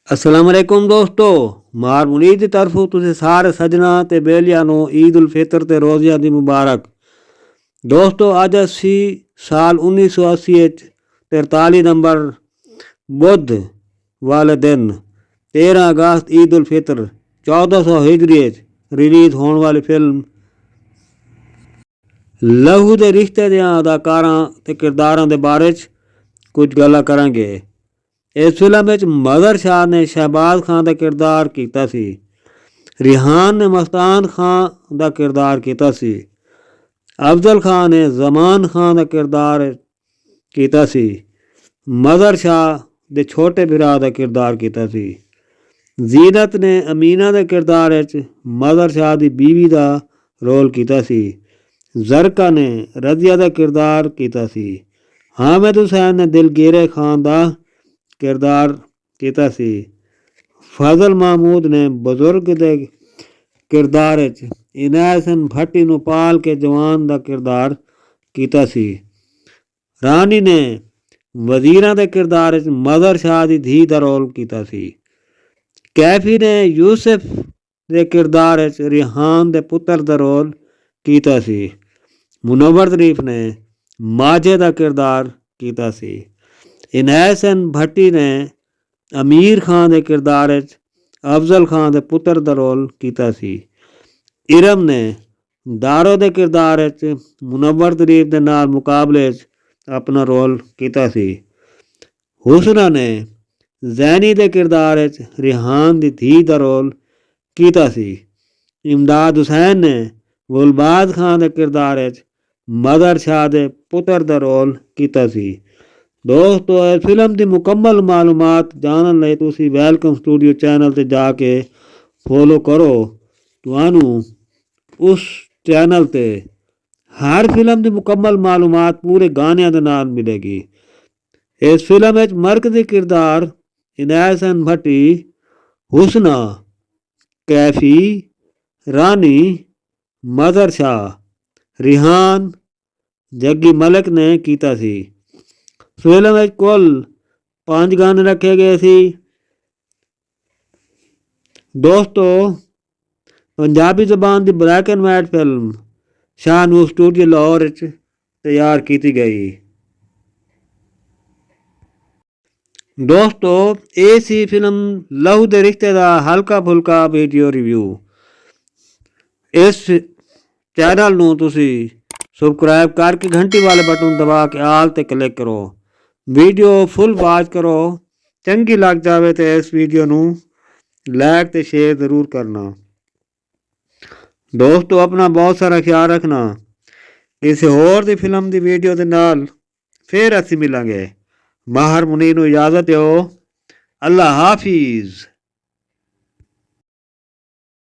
अस्सलाम वालेकुम दोस्तों। मार मुनीर की तरफों तुझे सारे सजना ते बेलिया नो ईद उल फितर ते रोज़िया दी मुबारक। दोस्तों अज असी साल 1980 43 नंबर बुध वाले दिन 13 अगस्त ईद उल फितर 1400 हिजरी रिलीज़ होने वाली फिल्म लहू के रिश्ते दियां अदाकारां ते किरदारां दे बारे कुछ गल्लां करांगे। इस फिल्म में मदर शाह ने शहबाज खान का किरदार किया सी। रिहान ने मस्तान खान का किरदार किया सी। अफजल खान ने जमान खान का किरदार किया सी। मदर शाह के छोटे भरा का किरदार किया सी। जीनत ने अमीना के किरदार मदर शाह की बीवी का रोल किया सी। जरका ने रजिया का किरदार किया सी। हामिद हुसैन ने दिलगीरे खान का किरदार किया सी। फजल महमूद ने बुजुर्ग के किरदार इनायत भट्टी नूं पाल के जवान का किरदार किया सी। रानी ने वजीरां के किरदार मदर शाह की धी का रोल किया सी। कैफी ने यूसुफ के किरदार रिहान के पुत्र का रोल किया सी। मुनव्वर शरीफ ने माजे का किरदार किया सी। इनायत भट्टी ने अमीर खान के किरदार अफजल खान के पुत्र का रोल किया सी। इरम ने दारो के किरदार मुनव्वर शरीफ के नाल मुकाबले अपना रोल किया सी। हुसना ने जैनी के किरदार रिहान की धी का रोल किया सी। इमदाद हुसैन ने गुलबाज खान के किरदार मदर शाह के पुत्र का रोल किया सी। दोस्तों इस फिल्म की मुकम्मल मालूमात जानने लई तुसी वेलकम स्टूडियो चैनल से जाके फॉलो करो। तुहानू उस चैनल ते हर फिल्म की मुकम्मल मालूमात पूरे गानियां दे नाल मिलेगी। इस फिल्म में मरकजी किरदार इनायत भट्टी, हुसना, कैफी, रानी, मदर शाह, रिहान, जग्गी मलिक ने किया सी। फिल्म में कुल 5 गाने रखे गए सी। दोस्तों पंजाबी जबान की black and white film Shahnoor studio Lahore तैयार की गई। दोस्तों ये सी फिल्म लहू के रिश्ते का हल्का फुल्का वीडियो रिव्यू। इस चैनल नूं तुसी सबसक्राइब करके घंटी वाले बटन दबा के आल ते क्लिक करो। वीडियो फुल वॉच करो। चंगी लग जाए तो इस वीडियो नूं लाइक ते शेयर ज़रूर करना। दोस्तों अपना बहुत सारा ख्याल रखना। किसी होर दी फिल्म की वीडियो के नाल फिर असीं मिलांगे। माहर मुनीर नूं इजाज़त दो। अल्लाह हाफिज़।